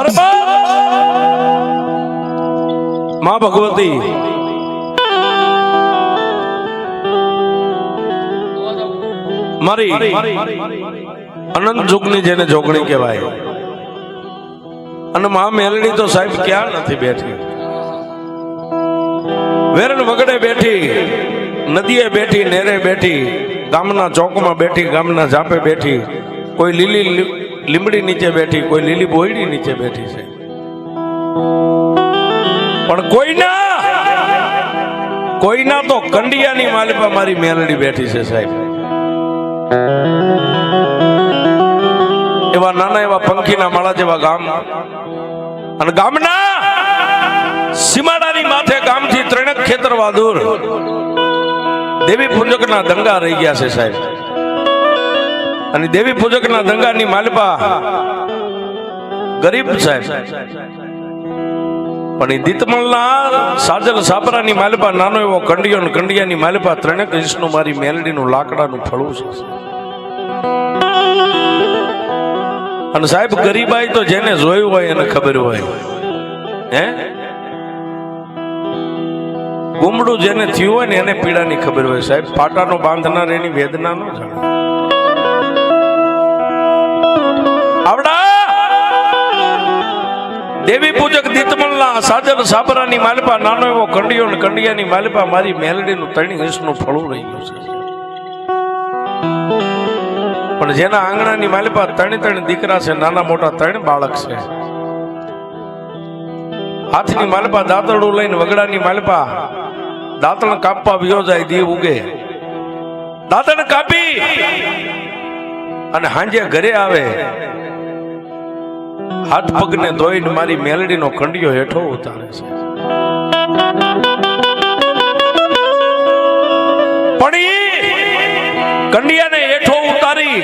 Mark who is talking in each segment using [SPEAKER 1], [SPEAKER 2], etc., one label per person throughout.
[SPEAKER 1] અરે માં ભગવતી મારી અનંત યુગની જેને જોગણી કહેવાય, અને મા મેલડી તો સાહેબ ક્યાં નથી બેઠી, વેરણ વગડે બેઠી, નદીએ બેઠી, નેરે બેઠી, ગામના ચોકમાં બેઠી, ગામના ઝાપે બેઠી, કોઈ લીલી લીમડી નીચે બેઠી, કોઈ લીલી બોયડી નીચે બેઠી છે, પણ કોઈના તો કંડિયાની માલિપા મારી મેલડી બેઠી છે સાહેબ. એવા નાના એવા પંખીના માળા જેવા ગામ, અને ગામના સીમાડાની માથે ગામથી ત્રણેક ખેતરવા દૂર દેવી પૂજકના દંગા રહી ગયા છે સાહેબ. અને દેવી પૂજકના દંગાની માલિપા ગરીબ સાહેબ, પણ એ દીતમલના સાજલ સાપરાની માલિપા નાનો એવો કંડિયો, ને કંડિયાની માલિપા ત્રણેક ઇંચનું મારી મેલડીનું લાકડાનું ફળું છે. અને સાહેબ ગરીબાઈ તો જેને જોયું હોય એને ખબર હોય, હે ગુમડું જેને થયું હોય ને એને પીડાની ખબર હોય સાહેબ. પાટાનો બાંધનાર એની વેદના નો જાણે. આવડા દેવી પૂજક દીતમલના સાજર સાબરાની માલિપા નાનો એવો કંડિયો, ને કંડિયાની માલિપા મારી મેલડીનું 3 ઇંચનું ફળું રહી ગયું છે. પણ જેના આંગણાની માલિપા 3 દીકરા છે, નાના મોટા 3 બાળક છે. હાથની માલિપા દાંતરડું લઈને, વગડાની માલિપા દાંતણ કાપવા વિયો જાય, દીવ ઉગે, દાંતણ કાપી અને હાંજે ઘરે આવે, હાથ પગને ધોઈને મારી મેલડીનો કંડિયો હેઠો ઉતારે છે. પણ કંડિયાને હેઠો ઉતારી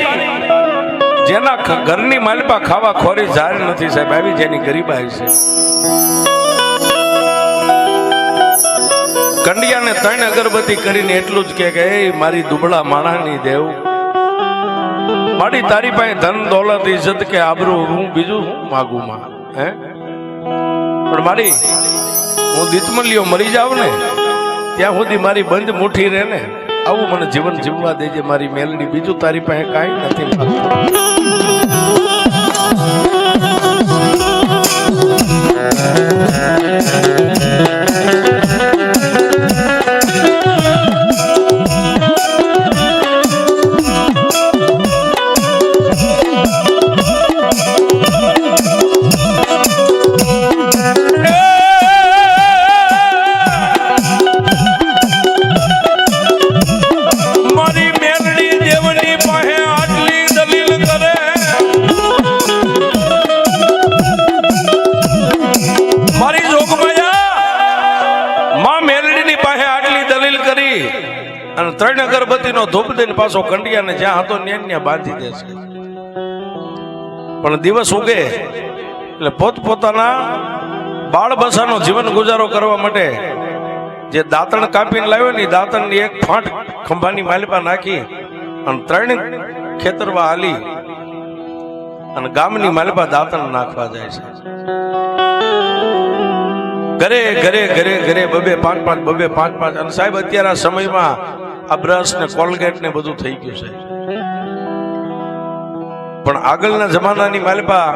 [SPEAKER 1] જેના ઘરની માલિપા ખાવા ખોરી જારી નથી સાહેબ, આવી જેની ગરીબાઈ છે. કંડિયાને 3 અગરબત્તી કરીને એટલું જ કે એ મારી દુબળા માણાની દેવ, મારી તારી પાસે ધન દોલત ઇજ્જત કે આબરૂ, હું બીજું શું માગું માં, હે પણ મારી હું દીતમલિયો મરી જાવ ને ત્યાં સુધી મારી બંધ મુઠ્ઠી રહે ને, આવું મને જીવન જીવવા દેજે મારી મેલડી, બીજું તારી પાસે કાંઈ નથી માગતું. અને 3 અગરબત્તીનો ધૂપ દઈને પાછો કંડિયાને જ્યાં હતો ત્યાં બાંધી દે છે. પણ દિવસ ઉગે એટલે પોતપોતાના બાળ બસાનો જીવન ગુજારો કરવા માટે જે દાંતણ કાપીને લાવ્યો ને, દાંતણની એક ફાંટ ખંભાની માલિપા નાખી અને 3 ખેતરવા હાલી અને ગામની માલિપા દાંતણ નાખવા જાય છે. ઘરે ઘરે ઘરે ઘરે 2-5 અને સાહેબ અત્યારે આ સમયમાં આ બ્રશ ને કોલગેટ ને બધું થઈ ગયું છે, પણ આગળના જમાનાની માલિપા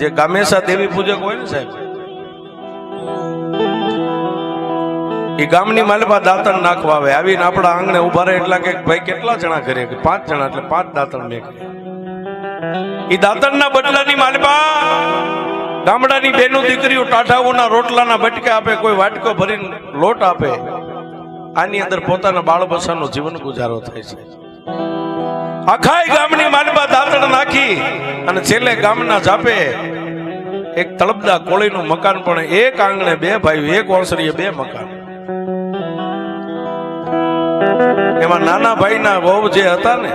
[SPEAKER 1] જે ગામેસા દેવી પૂજક હોય ને સાહેબ, એ ગામની માલિપા દાંતણ નાખવા આવે, આવીને આપણા આંગણે ઉભા રહે. એટલા કે ભાઈ કેટલા જણા કરે, 5 જણા, એટલે 5 દાંતણ મેં કરે. એ દાંતણના બદલાની માલિપા ગામડાની બેનો દીકરીઓ ટાઢાઓના રોટલાના બટકા આપે, કોઈ વાટકો ભરીને લોટ આપે. આની અંદર પોતાના બાળ બસાનો જીવન ગુજારો થાય છે. આખા ગામની માલિપા દાંતણ નાખી અને છેલ્લે ગામના ઝાપે એક તળપદા કોળીનું મકાન, પણ એક આંગણે 2 ભાઈઓ, એક ઓસરીએ 2 મકાન. એમાં નાના ભાઈના વહુ જે હતા ને,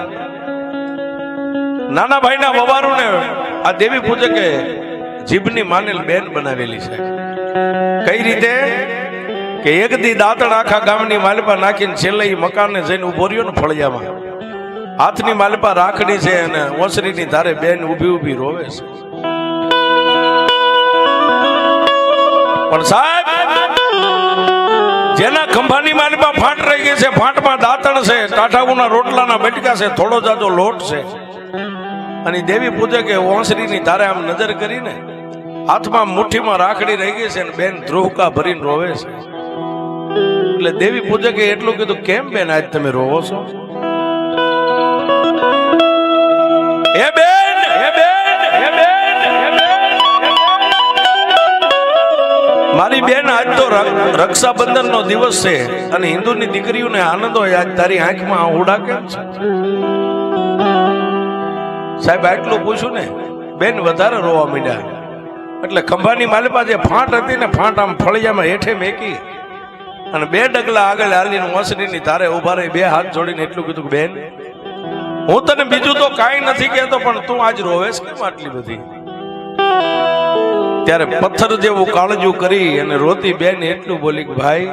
[SPEAKER 1] નાના ભાઈના વવારુને આ દેવી પૂજકે જીભની માનેલ બેન બનાવેલી છે. કઈ રીતે કે એક દી દાંતણ આખા ગામની માલિપા નાખીને છેલ્લે મકાનને જઈને ઉભો રહ્યો ને ફળિયામાં, હાથની માલિપા રાખડી છે અને ઓસરીની ધારે બેન ઊભી ઊભી રોવે છે. પણ સાહેબ જેના ખંભાની માલમાં ફાટ રહી ગઈ છે, ફાટમાં દાંતણ છે, ટાઢાઉના રોટલાના બટકા છે, થોડો જાજો લોટ છે, અને દેવી પૂજકે ઓસરીની તારે આમ નજર કરીને હાથમાં મુઠ્ઠીમાં રાખડી રહી ગઈ છે ને બેન ધ્રુવકા ભરીને રોવે છે. એટલે દેવી પૂજકે એટલું કીધું, કેમ બેન આજ તમે રોવો છો? હે બેન, હે બેન, હે બેન, હે બેન, મારી બેન આજ તો રક્ષાબંધન નો દિવસ છે અને હિન્દુની દીકરીઓને આનંદ હોય, આજ તારી આંખમાં આહુડા કેમ છે? સાહેબ આટલું પૂછ્યું ને, બેન વધારે રોવા માંડ્યા. એટલે ખંભાની માલપા જે ફાંટ હતી ને, ફાંટ આમ ફળિયામાં હેઠે મેકી અને બે ડગલા આગળ હાલીને ઓસરીની તારે ઉભા રહી, બે હાથ જોડીને એટલું કીધું, બેન હું તને બીજું તો કાંઈ નથી કહેતો, પણ તું આજ રોવેશ કેમ આટલી બધી? ત્યારે પથ્થર જેવું કાળજું કરી અને રોતી બેન એટલું બોલી કે ભાઈ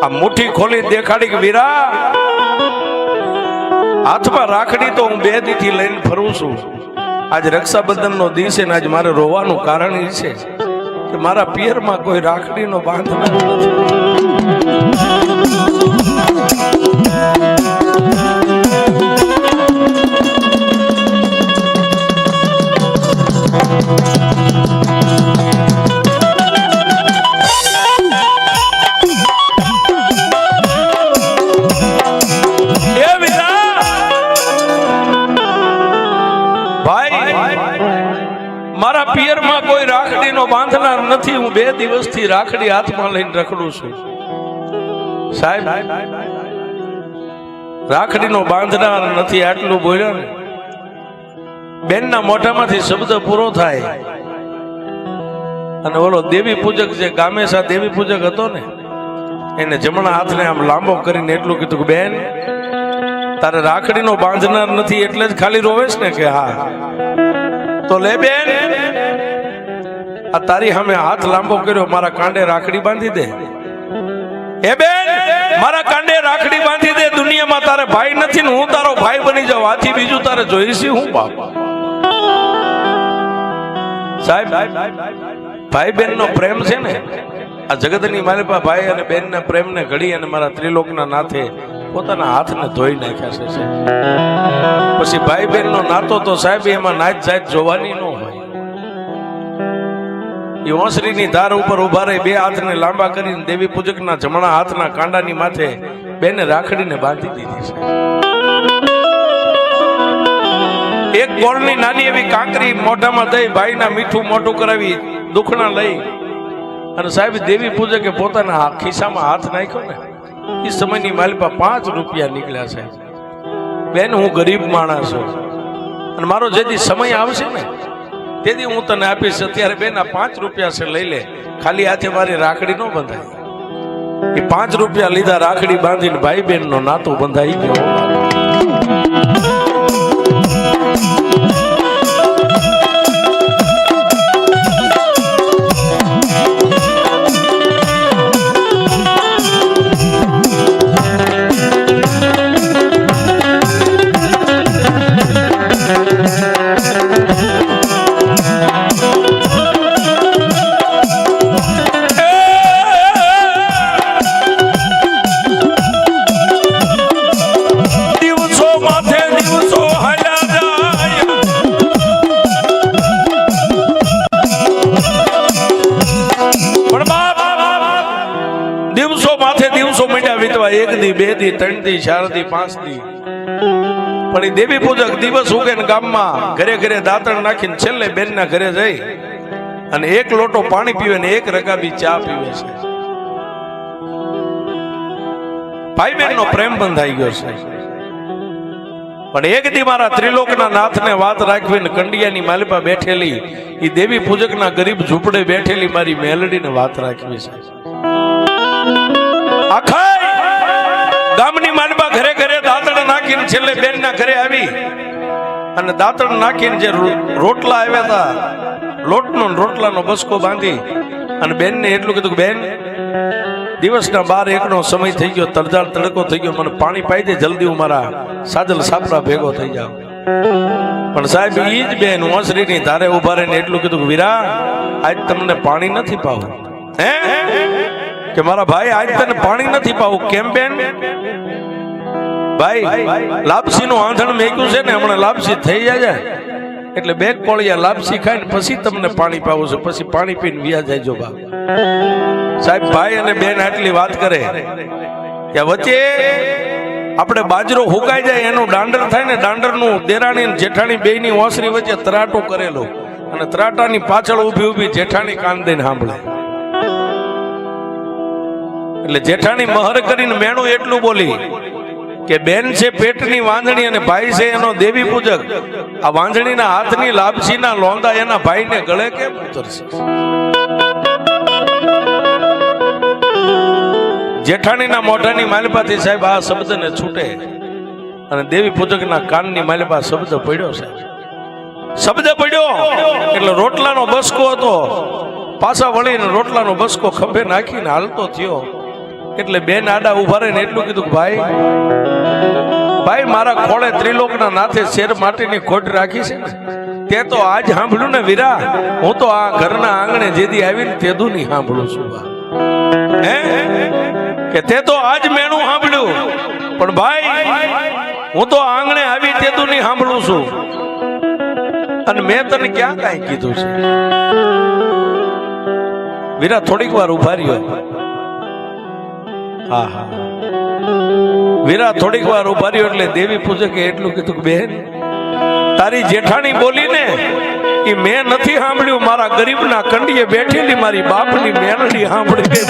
[SPEAKER 1] આ મુઠ્ઠી ખોલી દેખાડી કે વીરા, હાથમાં રાખડી તો હું 2 દીથી લઈને ફરું છું. આજ રક્ષાબંધન નો દિવસ છે ને આજ મારે રોવાનું કારણ એ છે કે મારા પિયરમાં કોઈ રાખડીનો બાંધનાર નથી. મારા પિયરમાં કોઈ રાખડીનો બાંધનાર નથી, હું 2 દિવસથી રાખડી હાથમાં લઈને રખડું છું. સાહેબ રાખડીનો બાંધનાર નથી આટલું બોલ્યો ને, બેનના મોઢામાંથી શબ્દ પૂરો થાય અને ઓલો દેવી પૂજક જે ગામેસા દેવી પૂજક હતો ને, એને જમણા હાથને આમ લાંબો કરીને એટલું કીધું કે બેન તારે રાખડીનો બાંધનાર નથી એટલે જ ખાલી રોવેશ ને? કે હા. તો લે બેન, આ તારી સામે હાથ લાંબો કર્યો, મારા કાંડે રાખડી બાંધી દે. હે બેન, મારા કાંડે રાખડી બાંધી દે. દુનિયામાં તારે ભાઈ નથી ને હું તારો ભાઈ બની જાઉં, આથી બીજું તારે જોઈશી હું બાપ? સાહેબ ભાઈ બેન નો પ્રેમ છે ને, આ જગતની માલિપા ભાઈ અને બેન ના પ્રેમ ને ઘડી અને મારા ત્રિલોકના નાથે પોતાના હાથને ધોઈ નાખ્યા છે. પછી ભાઈ બેન નો નાતો તો સાહેબ એમાં નાચ જાત જોવાની ન હોય. એ ઓસરીની ધાર ઉપર ઉભા રહી 2 હાથને લાંબા કરીને દેવી પૂજકના જમણા હાથના કાંડાની માથે બેને રાખડીને બાંધી દીધી છે. એક ગોળની નાની એવી કાંકરી મોઢામાં દઈ ભાઈના મીઠું મોઢું કરાવી દુખણા લઈ અને સાહેબ દેવી પૂજકે પોતાના ખિસ્સામાં હાથ નાખ્યો ને, એ સમયની માલિપા 5 રૂપિયા નીકળ્યા છે. બેન હું ગરીબ માણસ છું અને મારો જેથી સમય આવશે ને તેથી હું તને આપીશ. અત્યારે બેન આ 5 રૂપિયા છે, લઈ લે. ખાલી હાથે મારી રાખડી ન બંધાય. એ 5 રૂપિયા લીધા, રાખડી બાંધીને ભાઈ બેન નો નાતો બંધાઈ ગયો. એક દી, 2 દી, 3 દી, 4 દી, 5 દી, પણ એ દેવી પૂજક દિવસ ઉગે ને ગામમાં ઘરે ઘરે દાંતણ નાખીને છેલ્લે બેનના ઘરે જઈ અને 1 લોટો પાણી પીવે ને 1 રકાબી ચા પીવે છે. ભાઈ બેન નો પ્રેમ બંધાઈ ગયો છે. પણ એક દી મારા ત્રિલોકના નાથને વાત રાખવી ને કંડિયાની માલિપા બેઠેલી એ દેવી પૂજકના ગરીબ ઝૂંપડે બેઠેલી મારી મેલડીને વાત રાખવી છે. આખા ગામની માલપા ઘરે ઘરે દાંતણ નાખીને છેલ્લે બેનના ઘરે આવી અને દાંતણ નાખીને જે રોટલા આવ્યા હતા, રોટલાનો બસકો બાંધી અને બેનને એટલું કીધું કે બેન દિવસના 12-1નો સમય થઈ ગયો, તડજાળ તડકો થઈ ગયો, મને પાણી પાઈ દે જલ્દી, હું મારા સાજલ સાપરા ભેગો થઈ જાઉં. પણ સાહેબ ઈ જ બેન ઓસરીની ધારે ઉભા રહીને એટલું કીધું કે વીરા આજ તમને પાણી નથી પાવું. હે કે મારા ભાઈ આજ તને પાણી નથી પાવું. કેમ બેન? ભાઈ લાપસી નું આંધણ મેક્યું છે ને, હમણાં લાપસી થઈ જાય એટલે બે કોળિયા લાપસી ખાઈને પછી તમને પાણી પાવું છે, પછી પાણી પીને વ્યા જાય જો બા. સાહેબ ભાઈ અને બેન આટલી વાત કરે કે વચ્ચે આપણે બાજરો હુકાઈ જાય એનું દાંડર થાય ને, દાંડરનું દેરાણી અને જેઠાણી બેયની ઓસરી વચ્ચે તરાટો કરેલો અને તરાટાની પાછળ ઊભી ઊભી જેઠાણી કાન દઈને સાંભળે. એટલે જેઠાણી મહર કરીને મેણું એટલું બોલી કે બેન છે પેટની વાંધણી અને ભાઈ છે એનો દેવી પૂજક. આ વાંધણીના હાથની લાપસીના લોંદા એના ભાઈને ગળે કેમ ઉતરશે? જેઠાણીના મોઢાની માલિપાથી સાહેબ આ શબ્દને છૂટે અને દેવી પૂજકના કાનની માલિપા શબ્દ પડ્યો. સાહેબ શબ્દ પડ્યો એટલે રોટલાનો બસકો હતો, પાછા વળીને રોટલાનો બસકો ખંભે નાખીને હાલતો થયો. એટલે બેન આડા ઉભા રહીને એટલું કીધું કે ભાઈ મારા ખોળે ત્રિલોકના નાથે શેર માટીની ખોટ રાખી છે ને, તે તો આજ સાંભળ્યું ને વીરા. હું તો આ ઘરના આંગણે જેદી આવીને તેદું નહીં સાંભળું છું. હે કે તે તો આજ મેણું સાંભળ્યું, પણ ભાઈ હું તો આંગણે આવી તેદું નહીં સાંભળું છું. અને મેં તને ક્યાં કાંઈ કીધું છે? વીરા થોડીક વાર ઉભા રહ્યો. હા હા વીરા થોડીક વાર ઉભા રહ્યો એટલે દેવી પૂજકે એટલું કીધું કે બેન તારી જેઠાણી બોલી ને એ મેં નથી સાંભળ્યું, મારા ગરીબના કંડીએ બેઠેલી મારી બાપની મેલડી સાંભળી ગઈ.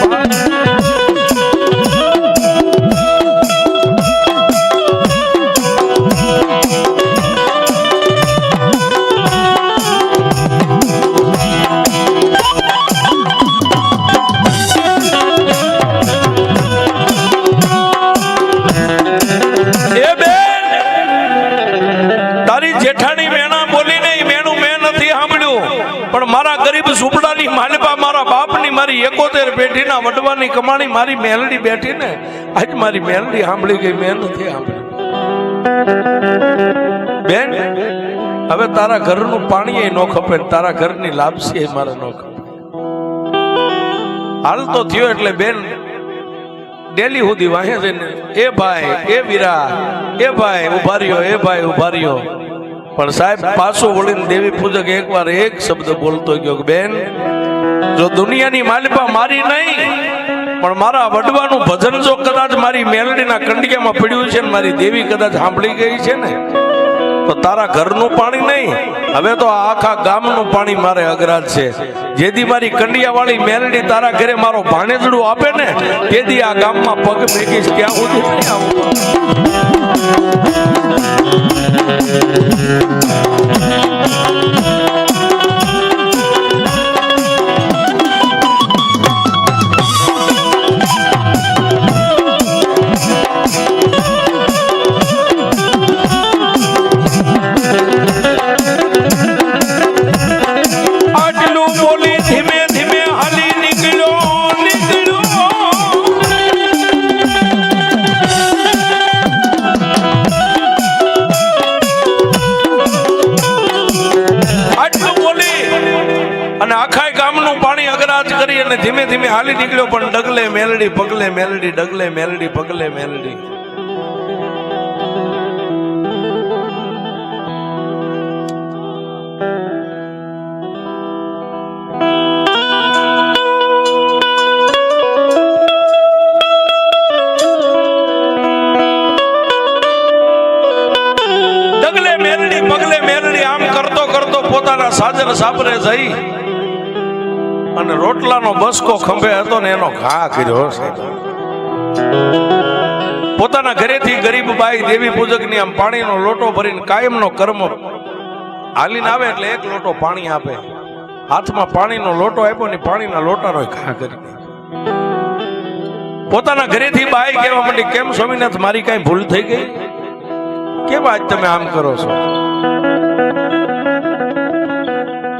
[SPEAKER 1] ઝૂંપડાની માલિપા મારા બાપની મારી 71 પેઢીના વડવાની કમાણી મારી મેલડી બેઠી ને, આજ મારી મેલડી સાંભળી ગઈ, મેં નથી સાંભળી. બેન હવે તારા ઘરનું પાણી એ ન ખપે, તારા ઘરની લાપસી એ મારે ન ખપે. હાલ તો થયો એટલે બેન ડેલી સુધી વાહે જઈને એ ભાઈ એ વીરા એ ભાઈ ઉભા રહ્યો, એ ભાઈ ઉભા રહ્યો. પણ સાહેબ પાછો વળીને દેવી પૂજક એકવાર એક શબ્દ બોલતો ગયો કે બેન જો દુનિયાની માલિપા મારી નહીં પણ મારા વડવાનું ભજન જો કદાચ મારી મેલડીના કંડિયામાં પડ્યું છે ને મારી દેવી કદાચ સાંભળી ગઈ છે ને, તો તારા ઘરનું પાણી નહીં, હવે તો આખા ગામનું પાણી મારે અઘરાજ છે. જેથી મારી કંડિયા વાળી મેલડી તારા ઘરે મારો ભાણેજડું આપે ને, તેથી આ ગામમાં પગ મેકીશ. ક્યાં સુધી નહીં આવું? ધીમે ધીમે હાલી નીકળ્યો, પણ ડગલે મેલડી પગલે મેલડી, ડગલે મેલડી પગલે મેલડી. ડગલે મેલડી પગલે મેલડી આમ કરતો કરતો પોતાના સાજર સાપરે જઈ અને રોટલાનો બસકો ખંભે હતો ને એનો ઘા કર્યો. પોતાના ઘરેથી ગરીબ બાઈ દેવી પૂજકની આમ પાણીનો લોટો ભરીને કાયમનો કર્મ હાલીને આવે એટલે એક લોટો પાણી આપે. હાથમાં પાણીનો લોટો આપ્યો ને પાણીના લોટાનો ઘા કરી. પોતાના ઘરેથી બાઈ કહેવા માંડી કેમ સ્વામીનાથ મારી કઈ ભૂલ થઈ ગઈ? કેમ આજ તમે આમ કરો છો?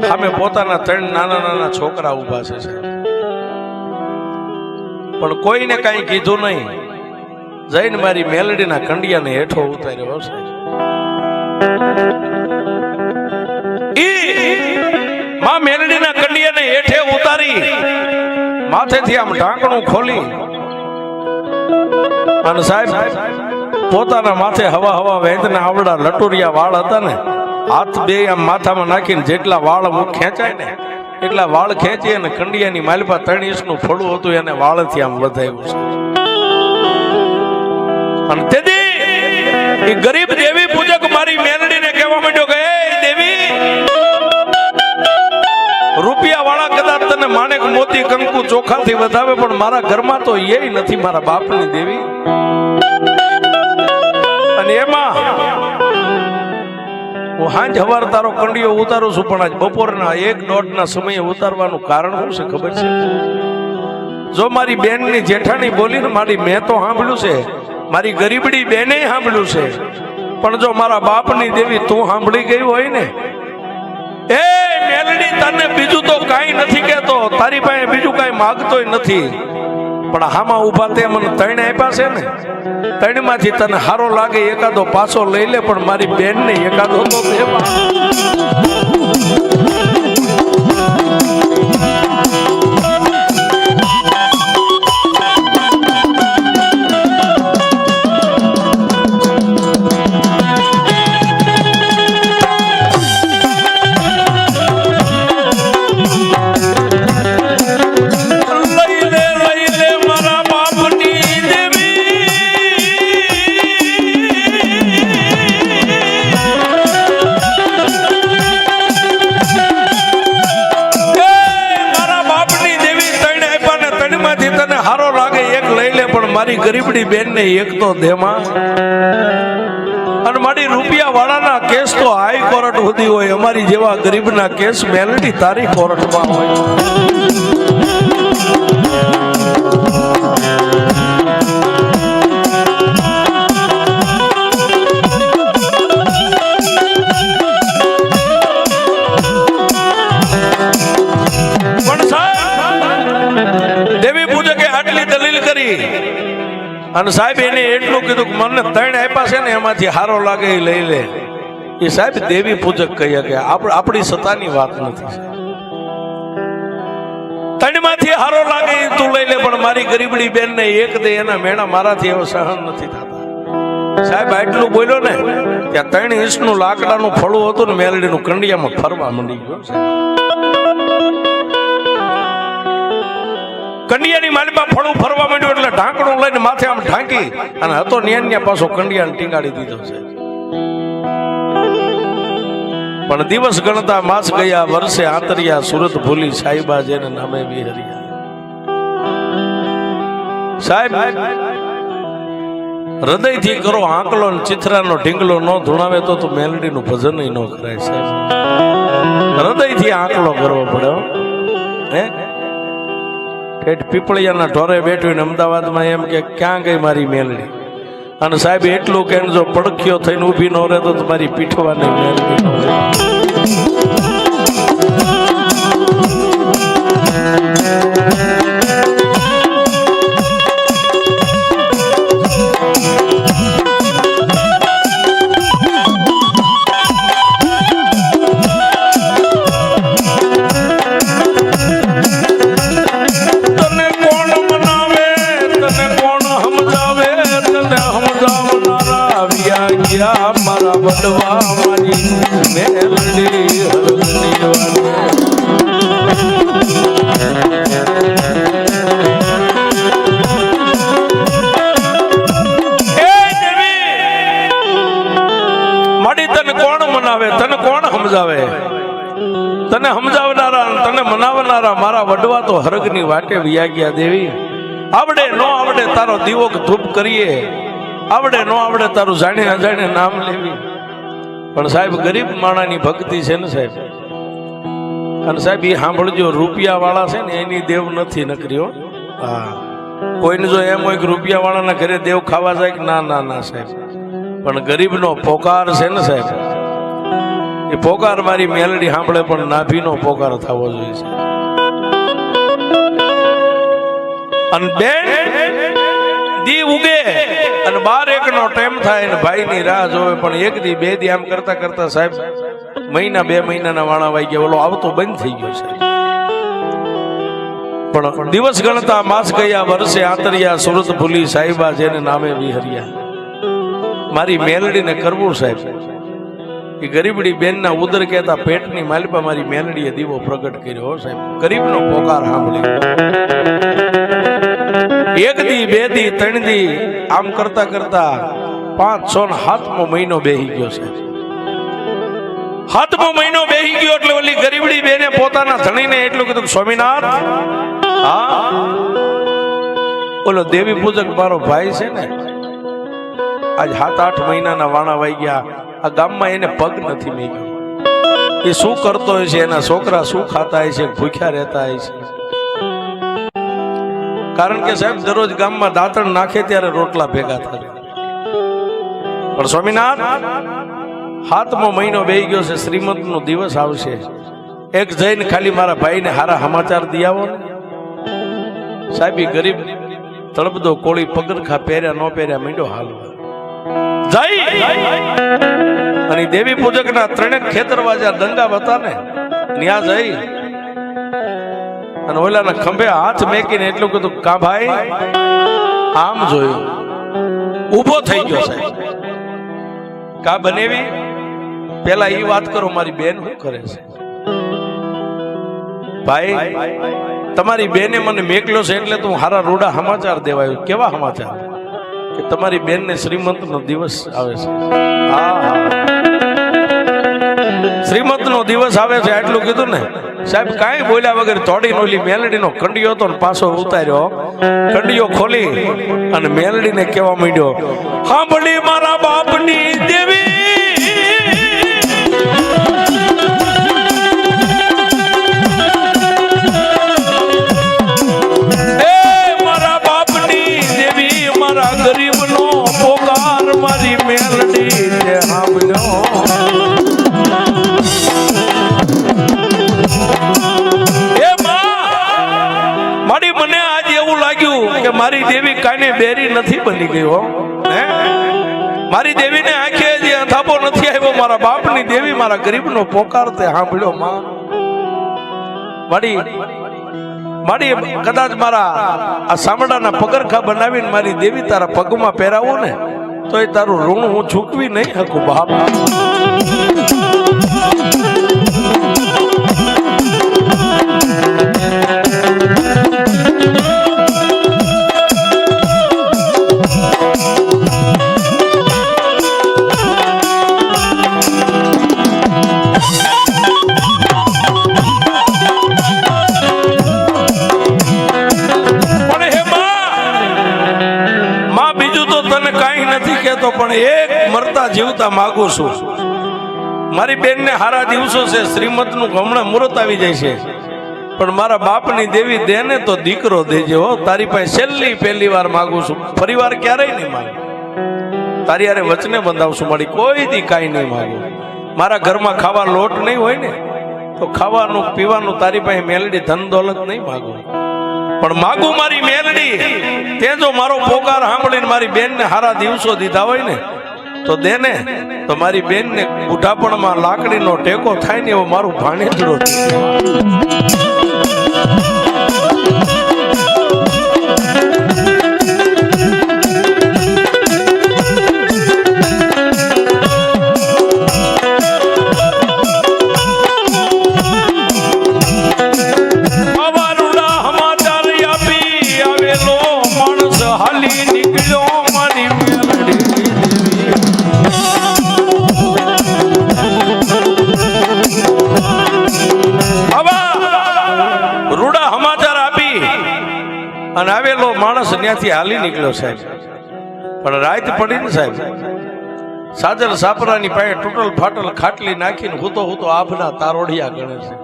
[SPEAKER 1] સામે પોતાના 3 નાના નાના છોકરા ઉભા છે, પણ કોઈને કઈ કીધું નહીં. જઈને મારી મેલડીના કંડિયાને હેઠો ઉતાર્યો. ઈ માં મેલડીના કંડિયાને હેઠે ઉતારી માથેથી આમ ઢાંકણું ખોલી અને સાહેબ પોતાના માથે હવા હવા વેંદના આવડા લટુરિયા વાળ હતા ને, હાથ બે આમ માથામાં નાખીને જેટલા વાળ ખેંચાય ને એટલા વાળ ખેંચી અને કંડિયાની માલપા 3 ઇંચનું ફળું હતું એને વાળથી આમ વધાવ્યું છે. અને તેથી એ ગરીબ દેવી પૂજક મારી મેલડીને કહેવા માંડ્યો કે એ દેવી, રૂપિયા વાળા કદાચ તને માણેક મોતી કંકુ ચોખાથી વધાવે પણ મારા ઘરમાં તો એ નથી મારા બાપની દેવી. અને એમાં હું હાંજ હવાર તારો કંડિયો ઉતારું છું પણ આજ બપોરના 1-1:30 સમયે ઉતારવાનું કારણ શું છે ખબર છે? જો મારી બેનની જેઠાણી બોલી ને મારી મેં તો સાંભળ્યું છે, મારી ગરીબડી બેને સાંભળ્યું છે, પણ જો મારા બાપની દેવી તું સાંભળી ગઈ હોય ને, એ મેલડી તને બીજું તો કાંઈ નથી કહેતો, તારી પાસે બીજું કાંઈ માંગતોય નથી, પણ હામાં ઉભા તે મને 3 આપ્યા છે ને, 3 માંથી તને હારો લાગે એકાદો પાછો લઈ લે, પણ મારી બેન ને એકાદો તો દે. મારી ગરીબડી બેન ને એક તો દેમાં. અને મારી રૂપિયા વાળાના કેસ તો હાઈ કોર્ટ સુધી હોય, અમારી જેવા ગરીબના કેસ મેલડી તારી કોર્ટમાં હોય. પણ સાહેબ દેવી પૂજકે આટલી દલીલ કરી અને સાહેબ એને એટલું કીધું કે મને 3 આપ્યા છે ને એમાંથી હારો લાગે એ લઈ લે. એ સાહેબ દેવી પૂજક કહે કે આપણી સત્તાની વાત નથી, 3 માંથી હારો લાગે એ તું લઈ લે, પણ મારી ગરીબડી બેન ને એક દે એના મેણા મારાથી એવો સહન નથી થતા. સાહેબ આટલું બોલ્યો ને ત્યાં 3 ઇંચનું લાકડાનું ફળું હતું ને મેલડીનું કંડિયામાં ફરવા માંડી ગયો. કંડિયાની માલમાં ફળું ફરવા માંડ્યું એટલે ઢાંકણું લઈને માથે આમ ઢાંકી અને હતો ન્યા પાછો કંડિયાને ટીંગાડી દીધો છે. પણ દિવસ ગણતા માસ ગયા, વર્ષે આંતરિયા, સુરત ભૂલી સાઈબા જેને નામે વિહર્યા. સાહેબ હૃદયથી કરો આંકલો ને ચિથરાનો ઢીંગલો ન ધૂણાવે તો મેલડીનું ભજન ન કરાય. સાહેબ હૃદયથી આંકલો કરવો પડે. હે પીપળિયાના ઢોરે બેઠું અમદાવાદમાં એમ કે ક્યાં ગઈ મારી મેલડી? અને સાહેબ એટલું કે જો પડખ્યો થઈને ઊભી ન રહે તો મારી પીઠવાની મેલડી ન રહે. મારા વડવા મારી મેલડી માડી તને કોણ મનાવે, તને કોણ સમજાવે? તને સમજાવનારા તને મનાવનારા મારા વડવા તો હરગની વાટે વિયા ગયા. દેવી આવડે નો આવડે તારો દીવો ધૂપ કરીએ, આવડે નો આવડે તારું જાણે અજાણે નામ લેવી, પણ સાહેબ ગરીબ માણાની ભક્તિ છે ને સાહેબ. અને સાહેબ એ સાંભળજો, રૂપિયા વાળા છે ને એની દેવ નથી નકર્યો. હા, કોઈને જો એમ હોય કે રૂપિયા વાળાના ઘરે દેવ ખાવા જાય કે ના ના ના સાહેબ, પણ ગરીબનો પોકાર છે ને સાહેબ, એ પોકાર મારી મેલડી સાંભળે પણ નાભીનો પોકાર થવો જોઈએ. અને બેન દી ઉગે અને 12-1 નો ટાઈમ થાય ને ભાઈ ની રાહ જોવે, પણ 1 દી 2 દી આમ કરતા કરતા સાહેબ મહિના 2 મહિનાના વાણા વાઈ ગયા, ઓલો આવતો બંધ થઈ ગયો છે. પણ દિવસ ગણતા માસ ગયા, વર્ષે આંતરિયા, સુરત ભૂલી સાહેબા જેને નામે વિહર્યા. મારી મેલડીને કરવું સાહેબ, એ ગરીબડી બેનના ઉદર કહેતા પેટની માલપા મારી મેલડીએ દીવો પ્રગટ કર્યો સાહેબ. ગરીબનો પોકાર સાંભળી 1 દી 2 દી 3 દી આમ કરતા કરતા 5, 6 ને 7મો મહિનો બેહી ગયો સાહેબ. 7મો મહિનો બેહી ગયો એટલે ઓલી ગરીબડી બેને પોતાના ધણીને એટલું કીધું, સ્વામિનાથ, હા ઓલો દેવી પૂજક મારો ભાઈ છે ને, આજ 7-8 મહિનાના વાણા વાઈ ગયા, આ ગામમાં એને પગ નથી મેગ્યો. એ શું કરતો હોય છે, એના છોકરા શું ખાતા હોય છે, ભૂખ્યા રહેતા હોય છે. કારણ કે સાહેબ દરરોજ ગામમાં દાંતણ નાખે ત્યારે રોટલા ભેગા થાય. પણ સ્વામિનાથ 7મો મહિનો બેહી ગયો છે, શ્રીમંતનો દિવસ આવશે, એક જઈને ખાલી મારા ભાઈને હારા સમાચાર દી આવો ને. સાહેબ ગરીબ તળપદો કોળી પગરખા પહેર્યા ન પહેર્યા મીંડો હાલવા જાય. અને દેવી પૂજકના 3 ખેતરવાજા ડંગા હતા ને, ત્યાં જઈ અને ઓલાના ખંભે હાથ મેકીને એટલું કીધું, કા ભાઈ, આમ જોયું, ઊભો થઈ ગયો સાહેબ. કા બનેવી, પેલા એ વાત કરો, મારી બેન શું કરે છે? ભાઈ તમારી બેને મને મેકલ્યો છે એટલે તું હારા રૂડા સમાચાર દેવાયો. કેવા સમાચાર? કે તમારી બેનને શ્રીમંતનો દિવસ આવે છે. હા, શ્રીમંતનો દિવસ આવે છે આટલું કીધું ને સાહેબ, કાંઈ બોલ્યા વગર તોડીને ઓલી મેલડીનો કંડિયો તો પાછો ઉતાર્યો. કંડિયો ખોલી અને મેલડીને કહેવા માંડ્યો, સાંભળી મારા બાપની દેવી, ગરીબનો પોકાર મારી મેલડી તે સાંભળ્યો. એ મારી મને આજ એવું લાગ્યું કે મારી દેવી કાને બેરી નથી બની ગઈ હો. મારી દેવીને આંખે જે અથાપો નથી આવ્યો. મારા બાપની દેવી મારા ગરીબનો પોકાર તે સાંભળ્યો. મારી કદાચ મારા આ સામડાના પગરખા બનાવીને મારી દેવી તારા પગમાં પહેરાવું ને તો એ તારું ઋણ હું ચૂકવી નહીં શકું બાપ. પણ એક મરતા જીવતા માંગુ છું. મારી બેનને હારા દિવસો છે, શ્રીમંતનું હમણાં મુહૂર્ત આવી જાય છે, પણ મારા બાપની દેવી દેને તો દીકરો દેજે હો. તારી પાસે પહેલી વાર માંગુ છું, ફરીવાર ક્યારેય નહીં માંગુ. તારી યારે વચને બંધાવશું, મારી કોઈ દી કાંઈ નહીં માંગુ. મારા ઘરમાં ખાવા લોટ નહીં હોય ને તો ખાવાનું પીવાનું તારી પાસે મેલડી ધન દોલત નહીં માંગુ, પણ માગું મારી મેલડી. તે જો મારો પોકાર સાંભળીને મારી બેનને હારા દિવસો દીધા હોય ને તો દેને, તો મારી બેનને બુઢાપણમાં લાકડીનો ટેકો થાય ને એવો મારું ભાણેજડો. અને આવેલો માણસ ત્યાંથી હાલી નીકળ્યો સાહેબ. પણ રાત પડી ને સાહેબ, સાજર સાપરાની પાસે તૂટલ ફાટલ ખાટલી નાખીને હૂતો આભના તારોડિયા ગણે છે.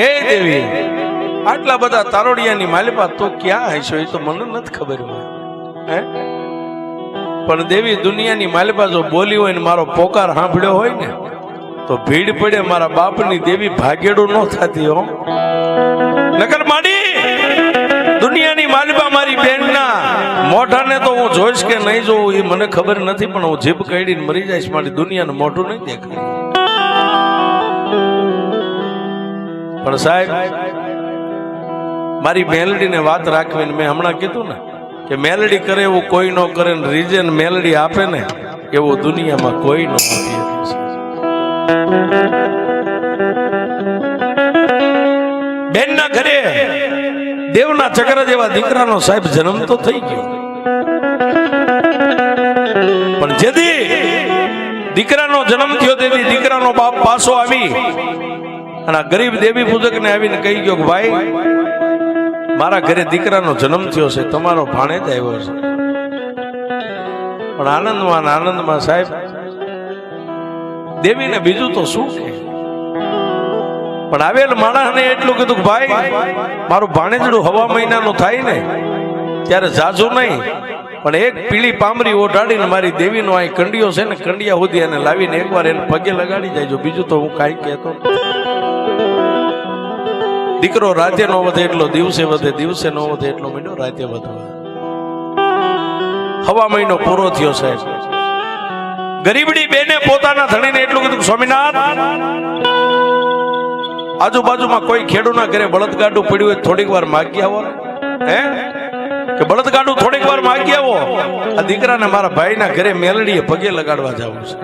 [SPEAKER 1] એ દેવી, આટલા બધા તારોડિયાની માલિપા તો ક્યાં હશો એ તો મને નથી ખબર. પણ દેવી દુનિયાની માલિપા જો બોલી હોય ને મારો પોકાર સાંભળ્યો હોય ને તો ભીડ પડે. મારા બાપની દેવી ભાગેડું ન થતી હો. નકર માડી દુનિયાની માલિપા મારી બેનના મોઢાને તો હું જોઈશ કે નહીં જોઉં એ મને ખબર નથી, પણ હું જીભ કાઢીને મરી જઈશ, મારી દુનિયાને મોઢું નહીં દેખાય. પણ સાહેબ મારી મેલડીને વાત રાખવી, મેં હમણાં કીધું ને કે મેલડી કરે એવું કોઈ ન કરે, રીઝન મેલડી આપે ને એવું દુનિયામાં કોઈ ન આપી. બેનના ઘરે દેવના ચક્ર જેવા દીકરાનો સાહેબ જન્મ તો થઈ ગયો, પણ જેથી દીકરાનો જન્મ થયો તેથી દીકરાનો બાપ પાછો આવી અને આ ગરીબ દેવી પૂજકને આવીને કહી ગયો કે ભાઈ મારા ઘરે દીકરાનો જન્મ થયો છે, તમારો ભાણેજ આવ્યો છે. પણ આનંદમાં સાહેબ દેવીને બીજું તો શું કે, પણ આવેલ માણસને એટલું કીધું કે ભાઈ મારું ભાણેજડું હવા મહિનાનું થાય ને ત્યારે જાજુ નહીં, પણ એક પીળી પામરી ઓઢાડીને મારી દેવીનો આ કંડિયો છે ને કંડિયા સુધી એને લાવીને એકવાર એને પગે લગાડી જાય, બીજું તો હું કાંઈ કહેતો. દીકરો રાતે નો વધે એટલો દિવસે વધે, દિવસે નો વધે એટલો મહિનો રાતે વધવા. હવા મહિનો પૂરો થયો સાહેબ. ગરીબડી બેને પોતાના ધણીને એટલું કીધું સ્વામિનાથ આજુબાજુમાં કોઈ ખેડૂના ઘરે બળદગાડું પડ્યું હોય થોડીક વાર માગી આવો હે, કે બળદગાડું થોડીક વાર માગી આવો. આ દીકરાને મારા ભાઈના ઘરે મેલડીએ પગે લગાડવા જવું છે.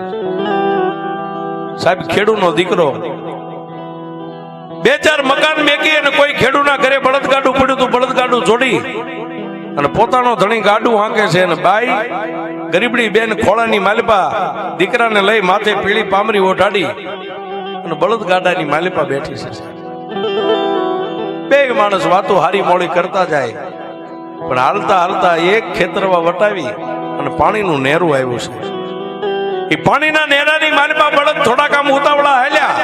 [SPEAKER 1] સાહેબ ખેડૂનો દીકરો બે ચાર મકાન મેકી અને કોઈ ખેડૂના ઘરે બળદગાડું પડ્યું તો બળદગાડું જોડી અને પોતાનો ધણી ગાડું હાંકે છે, અને બાઈ ગરીબડી બેન ખોળાની માલિપા દીકરાને લઈ માથે પીળી પામરી ઓઢાડી અને બળદગાડાની માલિપા બેઠી છે. બે માણસ વાતો હારી મોડી કરતા જાય, પણ હાલતા હાલતા એક ખેતરમાં વટાવી અને પાણીનું નેરું આવ્યું છે. એ પાણીના નેરાની માલિપા બળદ થોડાક આમ ઉતાવળા હાલ્યા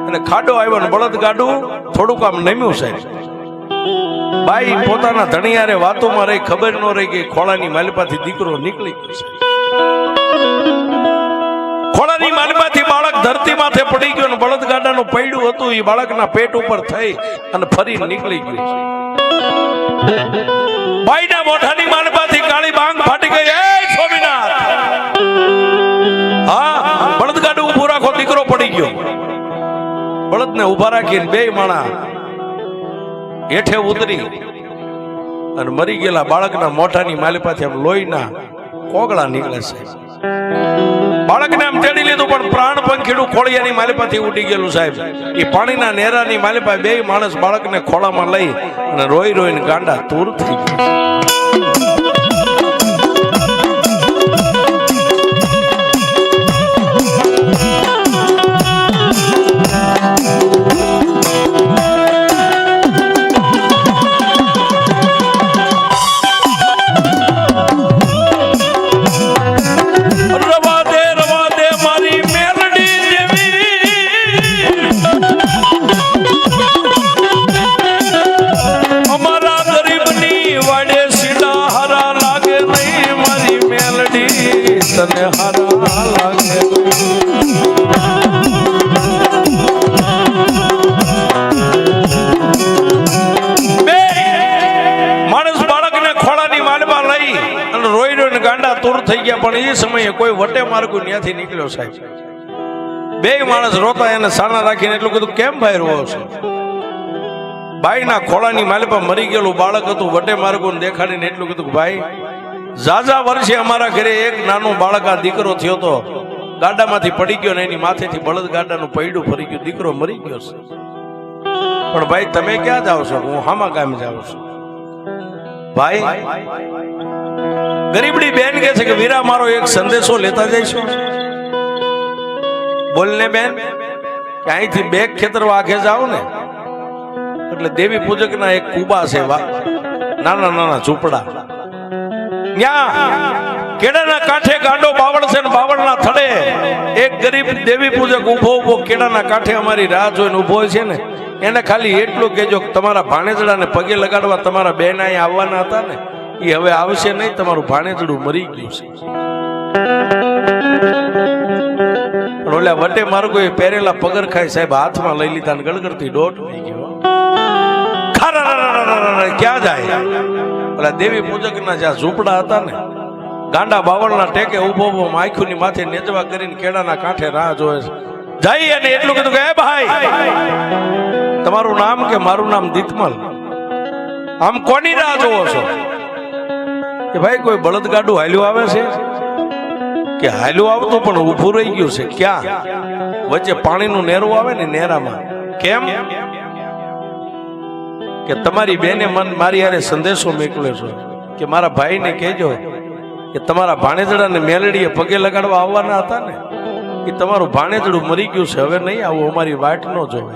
[SPEAKER 1] અને ખાડો આવ્યો ને બળદગાડું થોડુંક આમ નમ્યું છે. બાઈ પોતાના ધણિયારે વાતોમાં રહી, ખબર ન રહી કે ખોળાની માલિપાથી દીકરો નીકળી ગયો છે. ખોળાની માલિપાથી બાળક ધરતી માથે પડી ગયો ને બળદગાડાનું પૈડું હતું એ બાળકના પેટ ઉપર થઈ અને ફરી નીકળી ગયું છે. બાઈના મોઢાની માલિપાથી કાળી બાંગ ફાટી ગઈ. એ સ્વામિનાથ, હા બળદગાડું ઊભું રાખો, દીકરો પડી ગયો. બળદને ઉભા રાખીને બે માણા હેઠે ઉતરી અને મરી ગયેલા બાળકના મોઢાની માલિપાથી આમ લોહીના કોગળા નીકળે છે. બાળકને આમ તેડી લીધું, પણ પ્રાણ પંખીડું ખોળિયાની માલિપાથી ઉડી ગયેલું સાહેબ. એ પાણીના નેરાની માલિપા બે માણસ બાળકને ખોળામાં લઈ અને રોઈ રોઈને ગાંડા તૂર થઈ ગયા. તને હારા લાગે બે માણસ બાળકને ખોળાની માલમાં લઈ અને રોઈ રોઈને ગાંડા તૂર થઈ ગયા, પણ એ સમયે કોઈ વટે માર્ગો ત્યાંથી નીકળ્યો સાહેબ. બે માણસ રોતા એને સાના રાખીને એટલું કીધું કેમ ભાઈ રોવો છો? બાઈના ખોળાની માલપા મરી ગયેલું બાળક હતું, વટે માર્ગો દેખાડીને એટલું કીધું ભાઈ ઝાઝા વર્ષે અમારા ઘરે એક નાનો બાળક આ દીકરો થયો તો ગાડામાંથી પડી ગયો ને એની માથેથી બળદ ગાડાનું પૈડું ફરી ગયું, દીકરો મરી ગયો છે. પણ ભાઈ તમે ક્યાં જાવ છો? હું હામા ગામે જાઉં છું. ભાઈ ગરીબડી બેન કે છે કે વીરા મારો એક સંદેશો લેતા જઈશું. બોલને બેન કે અહીંથી બે ખેતર વાઘે જાવ ને એટલે દેવી પૂજકના એક કુબા છે, નાના નાના ઝૂંપડા, કેડાના કાંઠે ગાંડો બાવળ છે ને બાવળના થડે એક ગરીબ દેવી પૂજક ઉભો ઉભો કેડાના કાંઠે અમારી રાહ જોઈને ઉભો છે ને એને ખાલી એટલું કહેજો તમારા ભાણેજડાને પગે લગાડવા તમારા બેન અહીંયા આવવાના હતા ને એ હવે આવશે નહીં, તમારું ભાણેજડું મરી ગયું છે. પણ ઓલા વટે માર્ગો એ પહેરેલા પગરખાઈ સાહેબ હાથમાં લઈ લીધા ને ગળગળતી દોઢ થઈ ગયો. ક્યાં જાય? ઓલા દેવી પૂજકના જ્યાં ઝૂંપડા હતા ને, ગાંડા બાવળના ટેકે ઉભો ઉભો માખુની માથે નેજવા કરીને કેળાના કાંઠે રાહ જોવે છે. જઈ અને એટલું કીધું કે હે ભાઈ, તમારું નામ કે મારું નામ દીતમલ, આમ કોની રાહ જોવો છો? કે ભાઈ કોઈ બળદગાડું હાલ્યું આવે છે? કે હાલ્યું આવતું પણ ઊભું રહી ગયું છે. ક્યાં? વચ્ચે પાણીનું નેરું આવે ને, નેરામાં. કેમ? કે તમારી બેને મારી હારે સંદેશો મોકલ્યો છે કે મારા ભાઈને કહેજો કે તમારા ભાણેજડાને મેલડીએ પગે લગાડવા આવવાના હતા ને, એ તમારું ભાણેજડું મરી ગયું છે, હવે નહીં આવું, અમારી વાટ ન જોવે.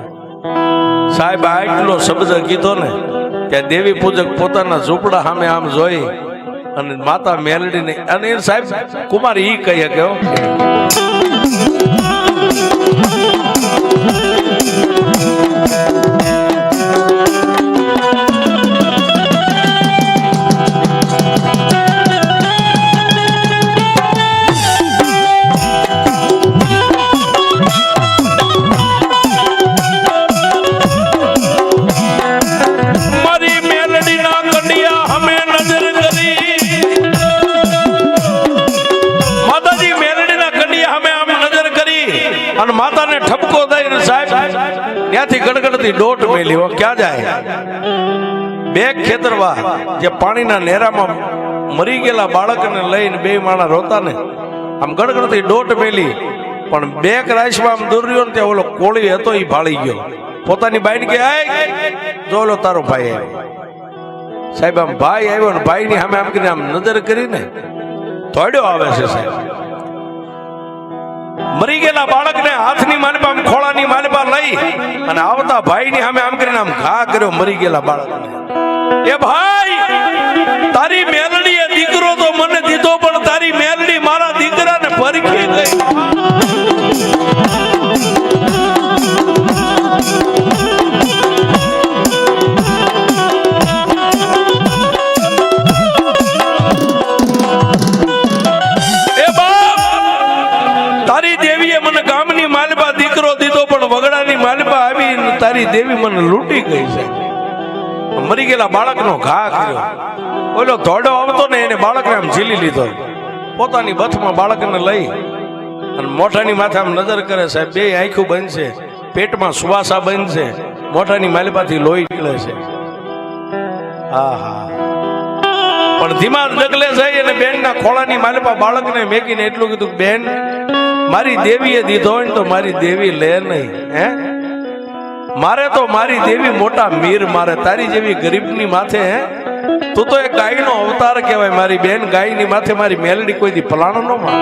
[SPEAKER 1] સાહેબ આટલો શબ્દ કીધો ને ત્યાં દેવી પૂજક પોતાના ઝૂંપડા સામે આમ જોઈ અને માતા મેલડીને, અને સાહેબ કુમાર ઈ કહે કે માતાને ઠપકો દઈને સાહેબ ત્યાંથી ગડગડતી દોટ મેલી. ક્યાં જાય? બે ખેતરવા જે પાણીના નેરામાં મરી ગયેલા બાળકને લઈને બે માણા રોતા ને, આમ ગડગડતી દોટ મેલી. પણ બે રાશમાં આમ દૂર રહ્યો ને ત્યાં ઓલો કોળી હતો, એ ભાળી ગયો. પોતાની બાઈને કે જો ઓલો તારો ભાઈ આવ્યો. સાહેબ આમ ભાઈ આવ્યો ને ભાઈની સામે આમ કરીને આમ નજર કરીને થોડ્યો આવે છે સાહેબ. મરી ગયેલા બાળકને હાથની માલપા ખોળાની માલપા લઈ અને આવતા ભાઈની સામે આમ કરીને આમ ઘા કર્યો મરી ગયેલા બાળકને. એ ભાઈ, તારી મેલડીએ દીકરો તો મને દીધો, પણ તારી મેલડી મારા દીકરાને પરખી ગઈ. તારી દેવી મને લૂંટી ગઈ છે. મરી ગયેલા બાળકનો ઘા કર્યો. ઓલો ધોડો આવતો ને એને બાળકને આમ ઝીલી લીધો, પોતાની બથમાં બાળકને લઈ અને મોઢાની માથે આમ નજર કરે. સાહેબ બે આંખું બંધ છે, પેટમાં સુવાસા બંધ છે, મોઢાની માલિપાથી લોહી નીકળે છે. આહા. પણ ધીમા ડગલે જઈ અને બેનના ખોળાની માલિપા બાળકને મેકીને એટલું કીધું, બેન મારી દેવીએ દીધો હોય ને તો મારી દેવી લે નહીં. હે, મારે તો મારી દેવી મોટા મીર મારે, તારી જેવી ગરીબની માથે હે, તું તો એક ગાયનો અવતાર કહેવાય. મારી બેન ગાયની માથે મારી મેલડી કોઈ દી પલાણો ન મારે.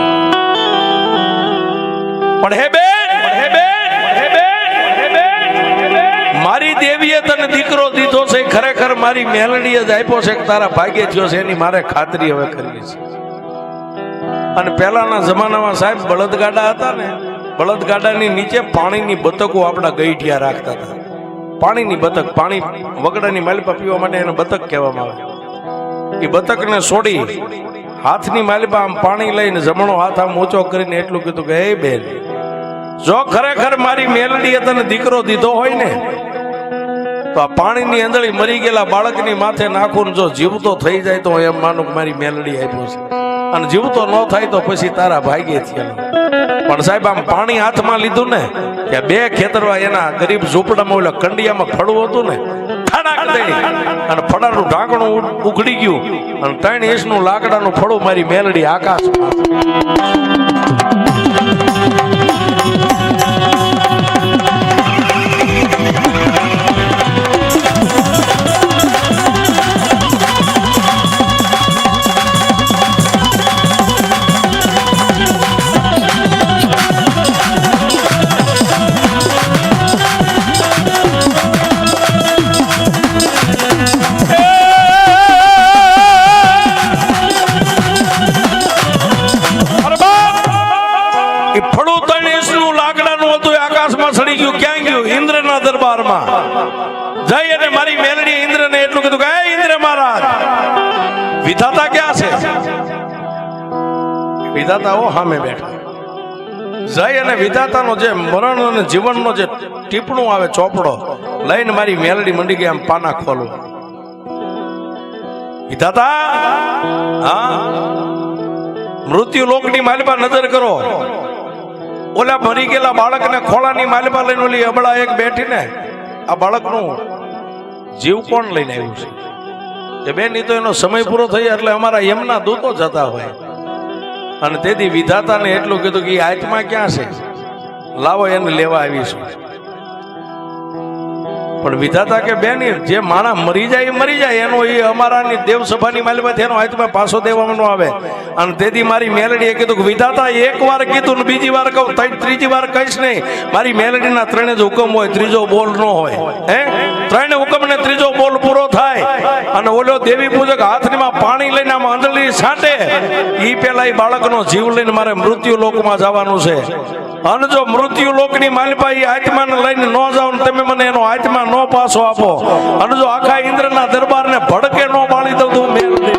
[SPEAKER 1] પણ હે બેન, હે બેન, હે બેન, હે બેન, મારી દેવીએ તને દીકરો દીધો છે, ખરેખર મારી મેલડીએ જ આપ્યો છે કે તારા ભાગ્ય થયો છે, એની મારે ખાતરી હવે કરવી છે. અને પહેલાના જમાનામાં સાહેબ બળદગાડા હતા ને, બળદગાડાની નીચે પાણીની બતકો આપણા ગઈઠિયા રાખતા હતા. પાણીની બતક, પાણી વગડાની માલિપા પીવા માટે એને બતક કહેવામાં આવે. એ બતકને છોડી હાથની માલિપા આમ પાણી લઈને જમણો હાથ આમ ઊંચો કરીને એટલું કીધું કે હે બેન, જો ખરેખર મારી મેલડીએ તને દીકરો દીધો હોય ને તો આ પાણીની અંદળી મરી ગયેલા બાળકની માથે નાખું, જો જીવતો થઈ જાય તો એમ માનું કે મારી મેલડી આપ્યો છે, અને જીવતો ન થાય તો પછી તારા ભાગ્યે થયેલો. પણ સાહેબ આમ પાણી હાથમાં લીધું ને ત્યાં બે ખેતરવા એના ગરીબ ઝૂંપડામાં ઓલા કંડિયામાં ફળવું હતું ને, ઠાડાક દઈ અને ફળાનું ઢાંકણું ઉઘડી ગયું અને 3 ઇંચનું લાકડાનું ફળું મારી મેલડી આકાશમાં. જઈ અને મારી મેલડી ઇન્દ્રને એટલું કીધું કે ઇન્દ્ર મહારાજ, વિધાતા ક્યાં છે? વિધાતાઓ સામે બેઠા. જઈ અને વિધાતાનો જે મરણ અને જીવનનો જે ટીપણું આવે ચોપડો લઈને મારી મેલડી મંડી ગઈ આમ પાના ખોલવા. વિધાતા હા મૃત્યુ લોકની માલિપા નજર કરો. ઓલા મરી ગયેલા બાળકને ખોળાની માલિપા લઈને ઓલી અબળા એક બેઠીને આ બાળકનું જીવ કોણ લઈને આવ્યું છે કે બેન? તો એનો સમય પૂરો થઈ એટલે અમારા યમના દૂતો જતા હોય. અને તેથી વિધાતાને એટલું કીધું કે આત્મા ક્યાં છે, લાવો એને લેવા આવીશું. પણ વિધાતા કે બેન જે માણસ મરી જાય એનો એ અમારાની દેવસભાની માલિપાથી એનો આત્મા પાછો દેવાનો આવે. અને તેથી મારી મેલડીએ કીધું કે વિધાતા એક વાર કીધું ને બીજી વાર કહું, ત્રીજી વાર કહીશ નહીં. મારી મેલડીના ત્રણે જ હુકમ હોય, ત્રીજો બોલ ન હોય. હે ત્રણે હુકમ ને ત્રીજો બોલ પૂરો થાય અને ઓલો દેવી પૂજક હાથમાં પાણી લઈને આમ અંજલિ છાંટે ઈ પેલા એ બાળકનો જીવ લઈને મારે મૃત્યુ લોકમાં જવાનું છે. અને જો મૃત્યુ લોકની માલિપા એ આત્માને લઈને ન જાવ ને તમે મને એનો આત્મા નો પાછો આપો, અને જો આખા ઇન્દ્રના દરબારને ભડકે નો બાળી દઉં તું મેલડી.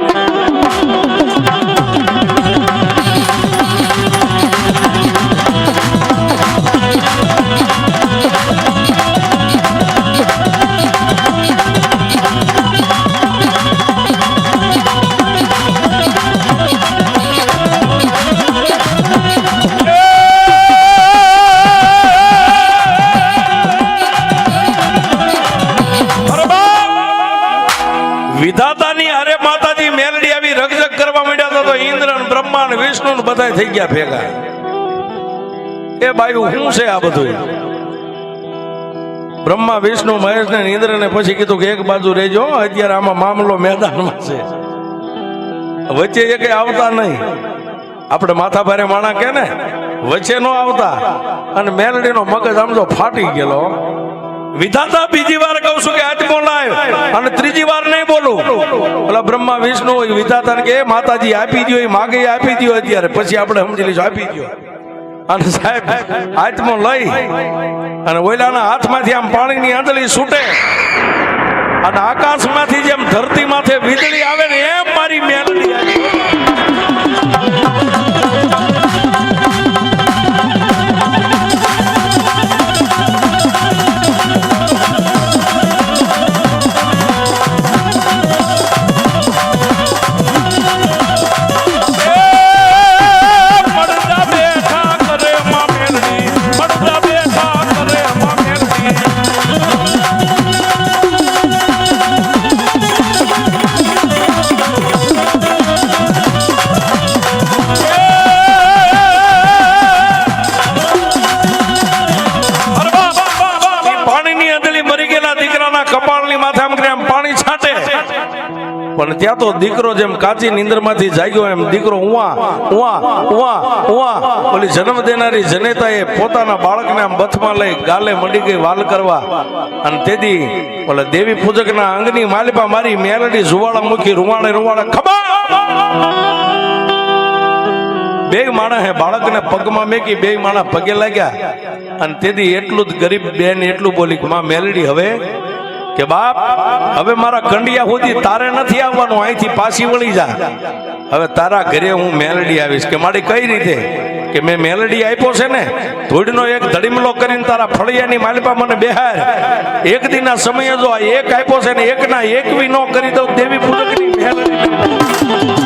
[SPEAKER 1] વિધાતાની અરે માતાજી મેલડી આવી રગજગ કરવા માંડ્યા તો ઇન્દ્ર ને બ્રહ્મા ને વિષ્ણુ ને બધા થઈ ગયા ભેગા. એ બાયું શું છે આ બધું? બ્રહ્મા વિષ્ણુ મહેશ ને ઇન્દ્ર ને પછી કીધું કે એક બાજુ રહેજો, અત્યારે આમાં મામલો મેદાનમાં છે, વચ્ચે એ કઈ આવતા નહીં. આપણે માથા ભારે માણા કે ને વચ્ચે નો આવતા. અને મેલડી નો મગજ આમ તો ફાટી ગયેલો. વિધાતા બીજી વાર કહું છું કે આત્મો લાવ, અને ત્રીજી વાર નહીં બોલું. ઓલા બ્રહ્મા વિષ્ણુ વિધાતા કે માતાજી આપી દો, એ માગે આપી દો અત્યારે, પછી આપણે સમજી લઈશું આપી દો. અને સાહેબ આત્મો લઈ અને ઓલાના હાથમાંથી આમ પાણીની આંધળી છૂટે અને આકાશમાંથી જેમ ધરતી માથે વીજળી આવે ને એમ મારી મેલડી આવી. પણ ત્યાં તો દીકરો જેમ કાચી નીંદર માંથી જાગ્યો એમ દીકરો ઉવા ઉવા ઉવા ઉવા ઓલી જન્મ દેનારી જનેતાએ પોતાના બાળકને આમ બથમાં લઈ ગાલે મંડી ગઈ વાલ કરવા. અને તેથી ઓલા દેવી પૂજકના અંગની માલિપા મારી મેલડી જુવાળા મુખી રૂવાડે રૂવાડે ખબા બે માણસે બાળકને પગમાં મેકી, બે માણસ પગે લાગ્યા. અને તેથી એટલું જ ગરીબ બેન એટલું બોલી કે માં મેલડી હવે કે બાપ હવે મારા કંડિયા સુધી તારે નથી આવવાનું, અહીંથી પાછી વળી જા. હવે તારા ઘરે હું મેલડી આવીશ. કે મારી કઈ રીતે? કે મેં મેલડી આપ્યો છે ને ધૂળનો એક ધડીમલો કરીને તારા ફળિયાની માલિપા મને બેહાર. એક દિનના સમયે જો આ એક આપ્યો છે ને એકના એક બી ન કરી દઉં દેવી પૂજકની મેલડી.